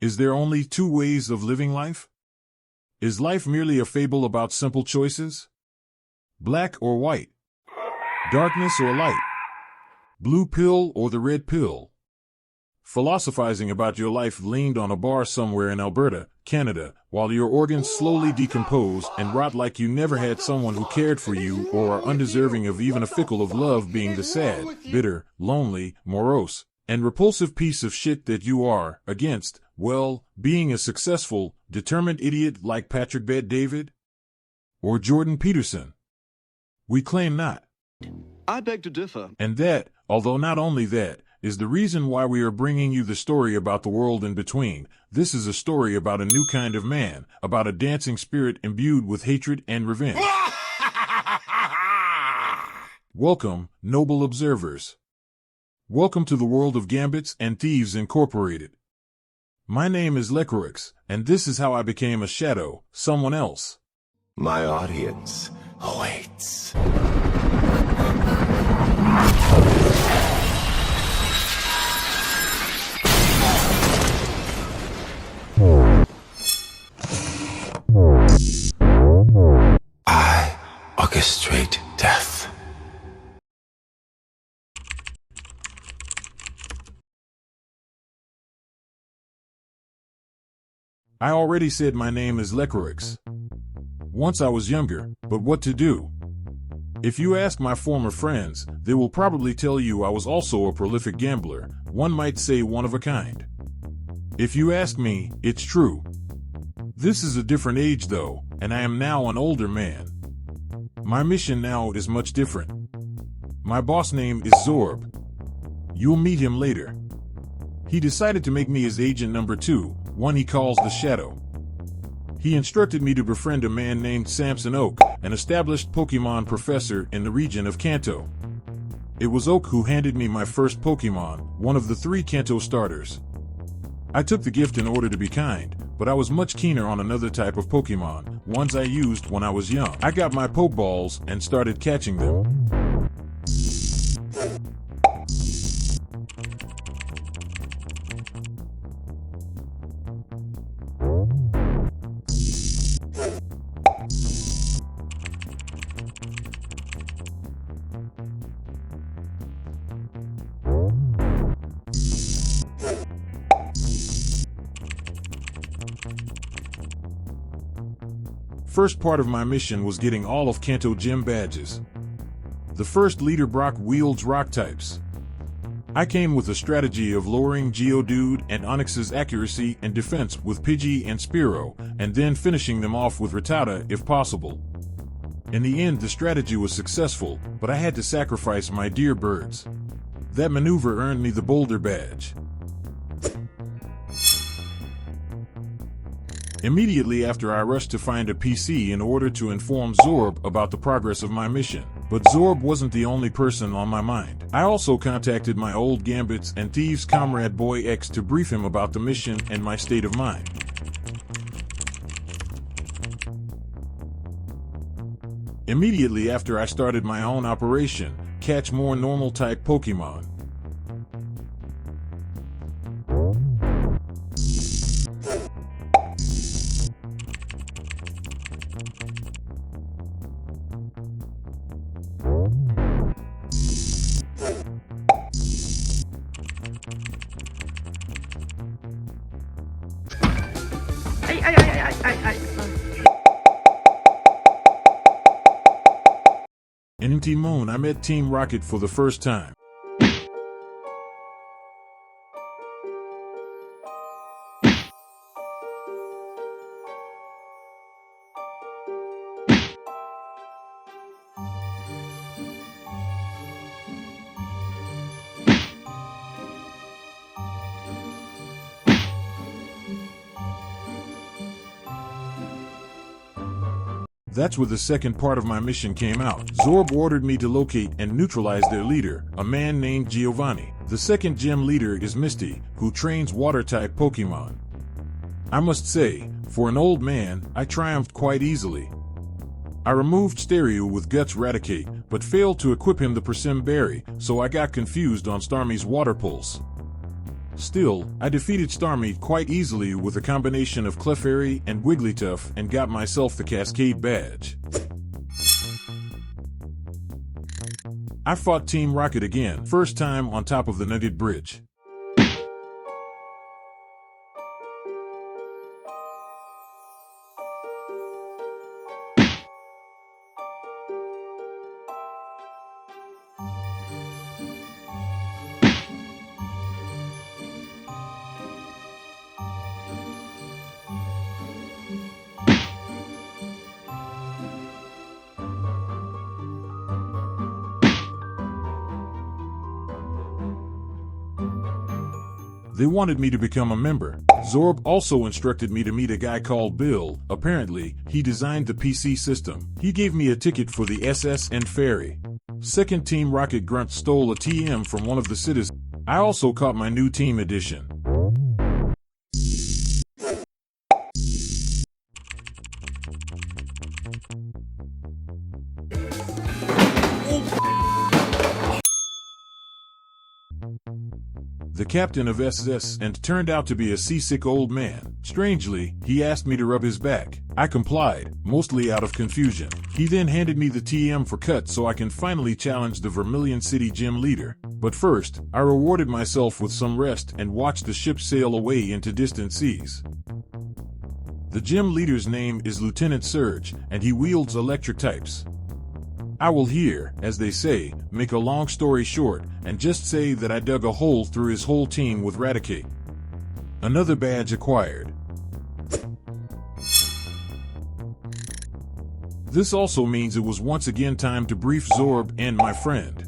Is there only two ways of living life? Is life merely a fable about simple choices? Black or white? Darkness or light? Blue pill or the red pill? Philosophizing about your life leaned on a bar somewhere in Alberta, Canada, while your organs slowly decompose and rot like you never had someone who cared for you or are undeserving of even a fickle of love, being the sad, bitter, lonely, morose, and repulsive piece of shit that you are, against, well, being a successful, determined idiot like Patrick Bet-David? Or Jordan Peterson? We claim not. I beg to differ. And that, although not only that, is the reason why we are bringing you the story about the world in between. This is a story about a new kind of man, about a dancing spirit imbued with hatred and revenge. Welcome, noble observers. Welcome to the world of Gambits and Thieves Incorporated. My name is Lecroix, and this is how I became a shadow, someone else. My audience awaits. I orchestrate death. I already said my name is Lecroix. Once I was younger, but what to do? If you ask my former friends, they will probably tell you I was also a prolific gambler, one might say one of a kind. If you ask me, it's true. This is a different age though, and I am now an older man. My mission now is much different. My boss name is Zorb. You'll meet him later. He decided to make me his agent number 2, one he calls the Shadow. He instructed me to befriend a man named Samson Oak, an established Pokémon professor in the region of Kanto. It was Oak who handed me my first Pokémon, one of the 3 Kanto starters. I took the gift in order to be kind, but I was much keener on another type of Pokémon, ones I used when I was young. I got my Pokeballs and started catching them. First part of my mission was getting all of Kanto gym badges. The first leader Brock wields rock types. I came with a strategy of lowering Geodude and Onix's accuracy and defense with Pidgey and Spearow, and then finishing them off with Rattata if possible. In the end, the strategy was successful, but I had to sacrifice my dear birds. That maneuver earned me the Boulder badge. Immediately after, I rushed to find a PC in order to inform Zorb about the progress of my mission. But Zorb wasn't the only person on my mind. I also contacted my old Gambits and Thieves comrade Boy X to brief him about the mission and my state of mind. Immediately after, I started my own operation, catch more normal type Pokemon. In Empty Moon, I met Team Rocket for the first time. That's where the second part of my mission came out. Zorb ordered me to locate and neutralize their leader, a man named Giovanni. The second gym leader is Misty, who trains water-type Pokemon. I must say, for an old man, I triumphed quite easily. I removed Stereo with Guts Raticate, but failed to equip him the Persim Berry, so I got confused on Starmie's Water Pulse. Still, I defeated Starmie quite easily with a combination of Clefairy and Wigglytuff and got myself the Cascade badge. I fought Team Rocket again, first time on top of the Nugget Bridge. They wanted me to become a member. Zorb also instructed me to meet a guy called Bill. Apparently, he designed the PC system. He gave me a ticket for the SS and ferry. Second Team Rocket Grunt stole a TM from one of the citizens. I also caught my new team edition. The captain of SS and turned out to be a seasick old man. Strangely, he asked me to rub his back. I complied, mostly out of confusion. He then handed me the TM for cut so I can finally challenge the Vermilion City gym leader. But first, I rewarded myself with some rest and watched the ship sail away into distant seas. The gym leader's name is Lieutenant Surge, and he wields electric types. I will here, as they say, make a long story short, and just say that I dug a hole through his whole team with Raticate. Another badge acquired. This also means it was once again time to brief Zorb and my friend.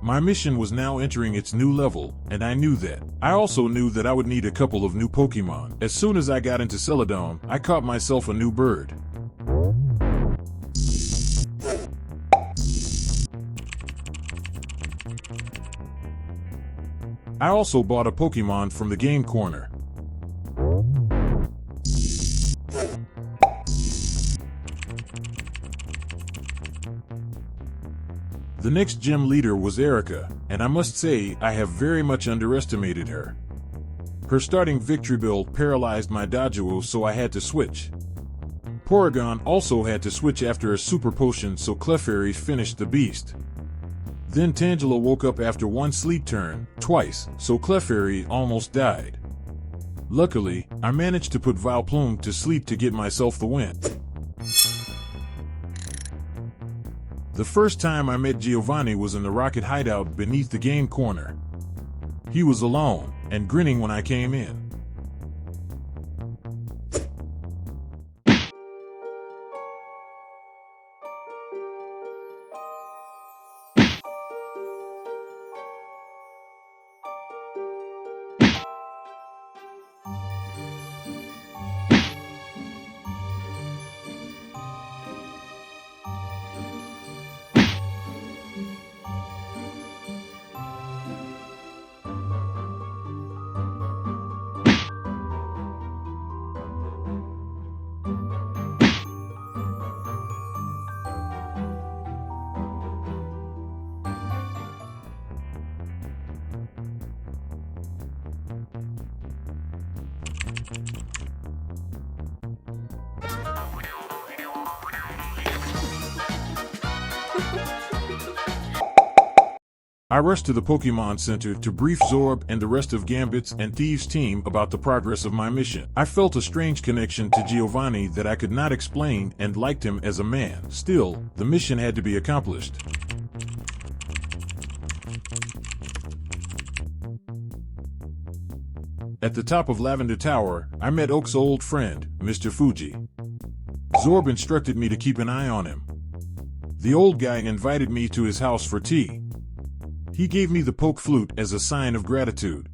My mission was now entering its new level, and I knew that. I also knew that I would need a couple of new Pokémon. As soon as I got into Celadon, I caught myself a new bird. I also bought a Pokémon from the game corner. The next gym leader was Erica, and I must say I have very much underestimated her. Her starting victory build paralyzed my Doduo, so I had to switch. Porygon also had to switch after a super potion, so Clefairy finished the beast. Then Tangela woke up after one sleep turn, twice, so Clefairy almost died. Luckily, I managed to put Vileplume to sleep to get myself the win. The first time I met Giovanni was in the Rocket hideout beneath the game corner. He was alone, and grinning when I came in. I rushed to the Pokémon Center to brief Zorb and the rest of Gambits and Thieves team about the progress of my mission. I felt a strange connection to Giovanni that I could not explain and liked him as a man. Still, the mission had to be accomplished. At the top of Lavender Tower, I met Oak's old friend, Mr. Fuji. Zorb instructed me to keep an eye on him. The old guy invited me to his house for tea. He gave me the poke flute as a sign of gratitude.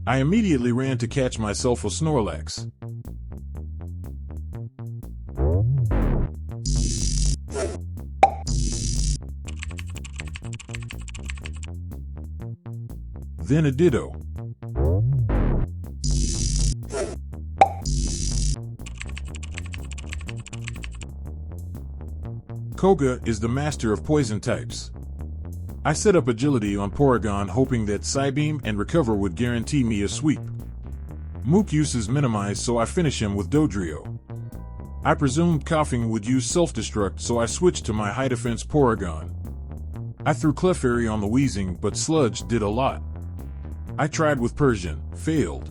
I immediately ran to catch myself a Snorlax. Then a Ditto. Koga is the master of poison types. I set up agility on Porygon hoping that Psybeam and Recover would guarantee me a sweep. Mook use is minimized, so I finish him with Dodrio. I presumed Coughing would use self-destruct, so I switched to my high defense Porygon. I threw Clefairy on the Weezing, but Sludge did a lot. I tried with Persian, failed.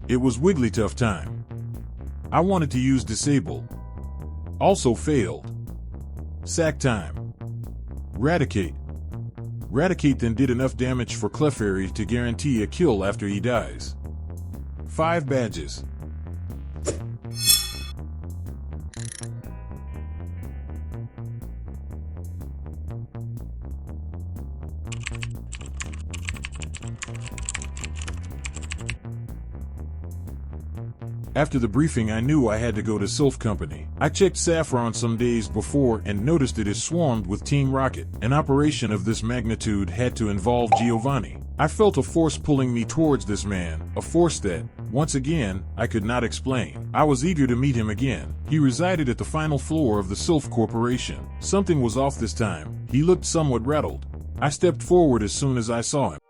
It was Wigglytuff time. I wanted to use Disable. Also failed. Sack time. Raticate. Raticate then did enough damage for Clefairy to guarantee a kill after he dies. 5 badges. After the briefing, I knew I had to go to Sylph Company. I checked Saffron some days before and noticed it is swarmed with Team Rocket. An operation of this magnitude had to involve Giovanni. I felt a force pulling me towards this man, a force that, once again, I could not explain. I was eager to meet him again. He resided at the final floor of the Sylph Corporation. Something was off this time. He looked somewhat rattled. I stepped forward as soon as I saw him.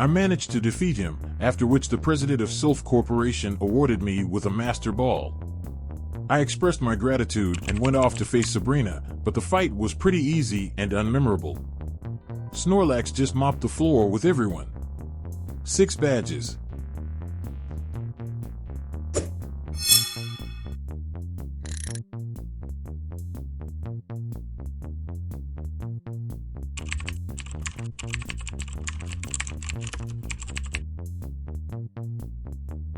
I managed to defeat him, after which the president of Sylph Corporation awarded me with a Master Ball. I expressed my gratitude and went off to face Sabrina, but the fight was pretty easy and unmemorable. Snorlax just mopped the floor with everyone. 6 badges.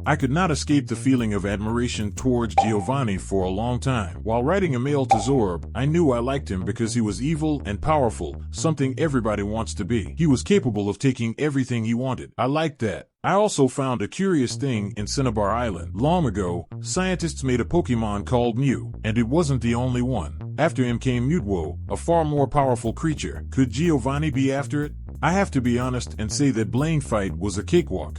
I could not escape the feeling of admiration towards Giovanni for a long time. While writing a mail to Zorb, I knew I liked him because he was evil and powerful, something everybody wants to be. He was capable of taking everything he wanted. I liked that. I also found a curious thing in Cinnabar Island. Long ago, scientists made a Pokémon called Mew, and it wasn't the only one. After him came Mewtwo, a far more powerful creature. Could Giovanni be after it? I have to be honest and say that Blaine fight was a cakewalk.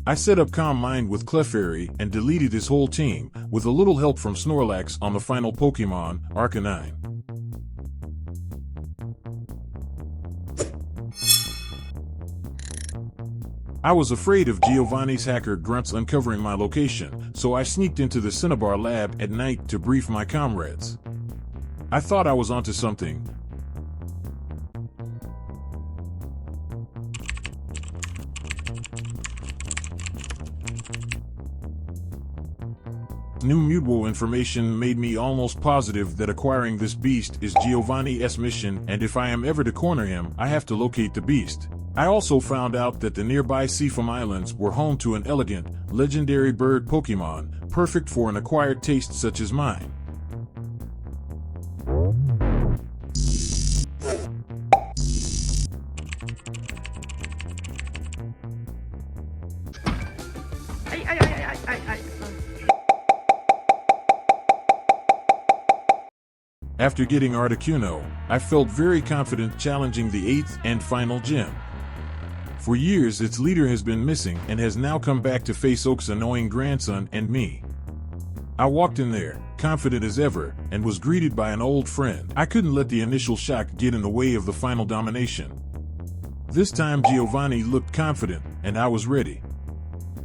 I set up Calm Mind with Clefairy and deleted his whole team, with a little help from Snorlax on the final Pokémon, Arcanine. I was afraid of Giovanni's hacker grunts uncovering my location, so I sneaked into the Cinnabar lab at night to brief my comrades. I thought I was onto something. New Mewtwo information made me almost positive that acquiring this beast is Giovanni's mission, and if I am ever to corner him, I have to locate the beast. I also found out that the nearby Seafoam Islands were home to an elegant, legendary bird Pokémon, perfect for an acquired taste such as mine. After getting Articuno, I felt very confident challenging the 8th and final gym. For years its leader has been missing and has now come back to face Oak's annoying grandson and me. I walked in there, confident as ever, and was greeted by an old friend. I couldn't let the initial shock get in the way of the final domination. This time Giovanni looked confident, and I was ready.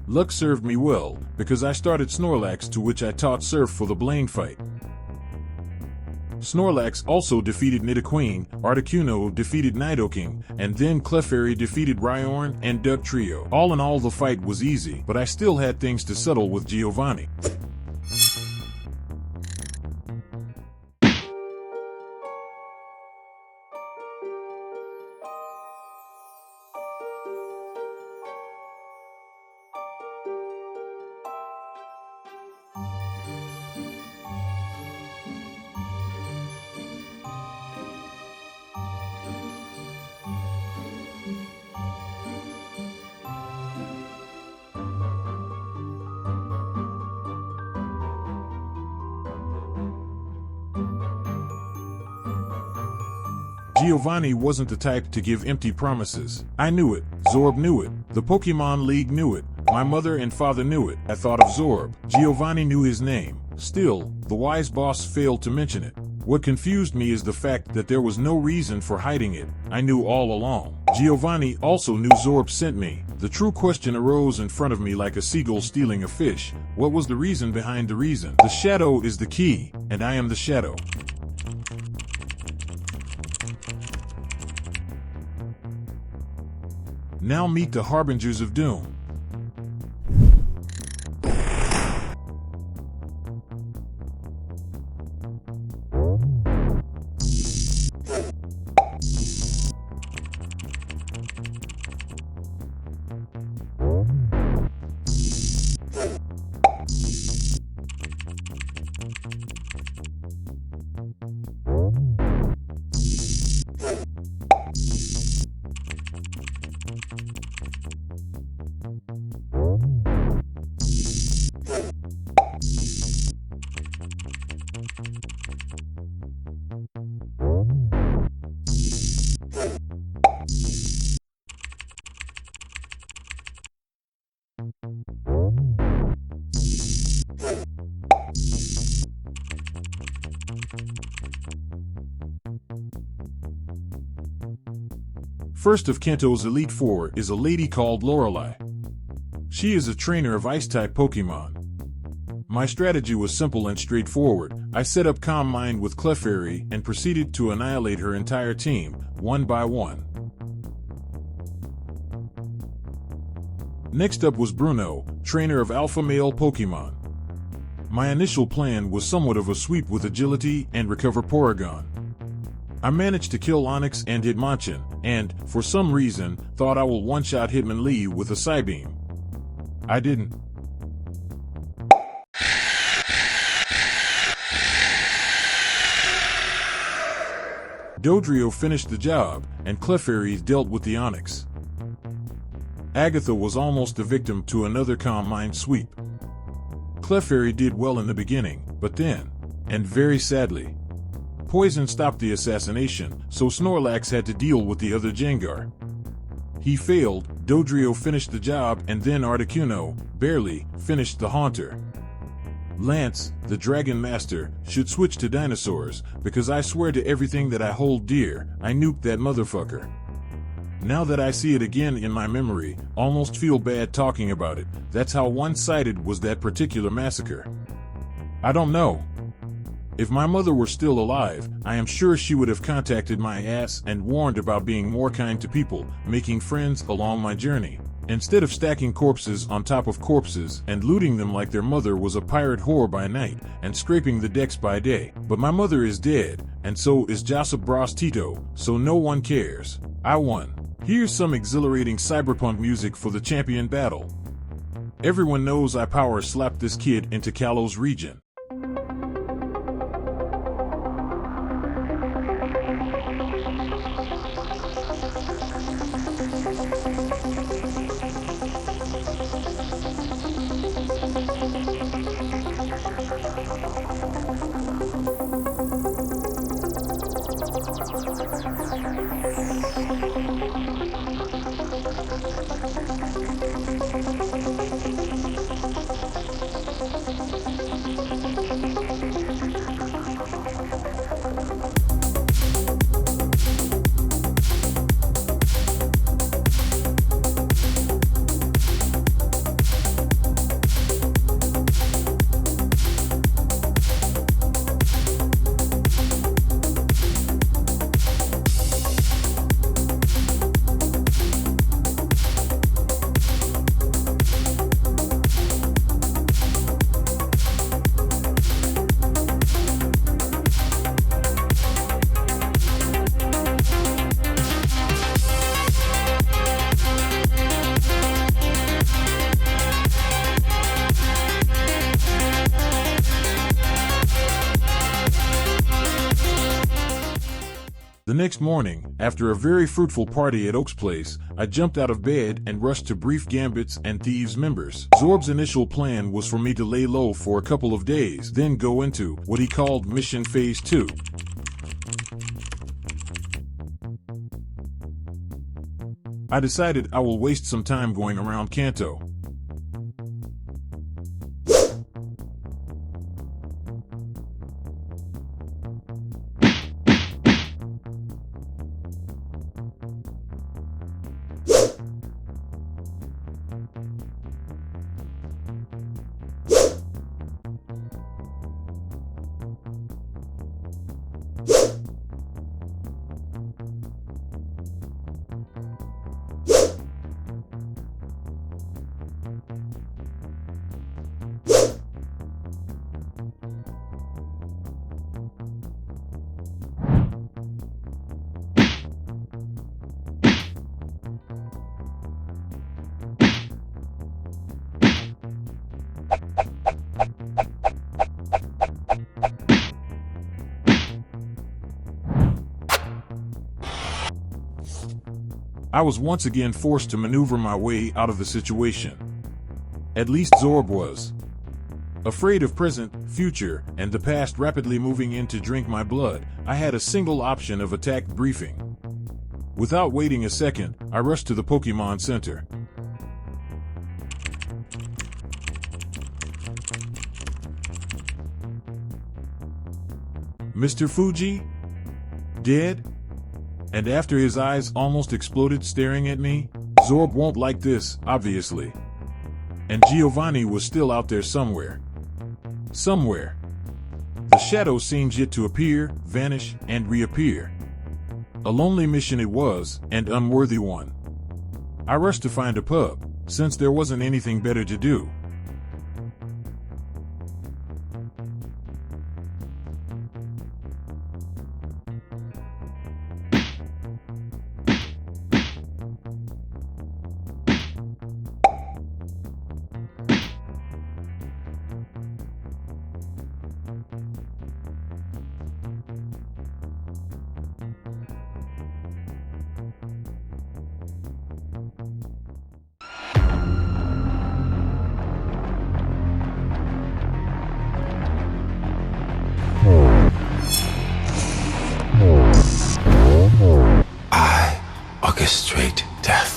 Luck served me well, because I started Snorlax, to which I taught Surf for the Blaine fight. Snorlax also defeated Nidoqueen, Articuno defeated Nidoking, and then Clefairy defeated Rhyhorn and Duck Trio. All in all the fight was easy, but I still had things to settle with Giovanni. Giovanni wasn't the type to give empty promises. I knew it, Zorb knew it, the Pokémon League knew it, my mother and father knew it. I thought of Zorb. Giovanni knew his name. Still, the wise boss failed to mention it. What confused me is the fact that there was no reason for hiding it. I knew all along. Giovanni also knew Zorb sent me. The true question arose in front of me like a seagull stealing a fish. What was the reason behind the reason? The shadow is the key, and I am the shadow. Now meet the Harbingers of Doom. First of Kanto's Elite Four is a lady called Lorelei. She is a trainer of Ice-type Pokémon. My strategy was simple and straightforward. I set up Calm Mind with Clefairy and proceeded to annihilate her entire team, one by one. Next up was Bruno, trainer of Alpha Male Pokémon. My initial plan was somewhat of a sweep with agility and recover Porygon. I managed to kill Onix and Hitmonchan, and, for some reason, thought I will one-shot Hitmonlee with a Psybeam. I didn't. Dodrio finished the job, and Clefairy dealt with the Onix. Agatha was almost a victim to another Calm Mind sweep. Clefairy did well in the beginning, but then, and very sadly, Poison stopped the assassination, so Snorlax had to deal with the other Gengar. He failed, Dodrio finished the job, and then Articuno, barely, finished the Haunter. Lance, the Dragon Master, should switch to dinosaurs, because I swear to everything that I hold dear, I nuked that motherfucker. Now that I see it again in my memory, almost feel bad talking about it. That's how one-sided was that particular massacre. I don't know. If my mother were still alive, I am sure she would have contacted my ass and warned about being more kind to people, making friends along my journey, instead of stacking corpses on top of corpses and looting them like their mother was a pirate whore by night and scraping the decks by day. But my mother is dead, and so is Josip Broz Tito, so no one cares. I won. Here's some exhilarating cyberpunk music for the champion battle. Everyone knows I power slapped this kid into Kalos region. The next morning, after a very fruitful party at Oak's place, I jumped out of bed and rushed to brief Gambits and Thieves members. Zorb's initial plan was for me to lay low for a couple of days, then go into what he called Mission Phase 2. I decided I will waste some time going around Kanto. I was once again forced to maneuver my way out of the situation. At least Zorb was. Afraid of present, future, and the past rapidly moving in to drink my blood, I had a single option of attack briefing. Without waiting a second, I rushed to the Pokémon Center. Mr. Fuji? Dead? And after his eyes almost exploded staring at me, Zorb won't like this, obviously. And Giovanni was still out there somewhere. Somewhere. The shadow seems yet to appear, vanish, and reappear. A lonely mission it was, and unworthy one. I rushed to find a pub, since there wasn't anything better to do. I orchestrate death.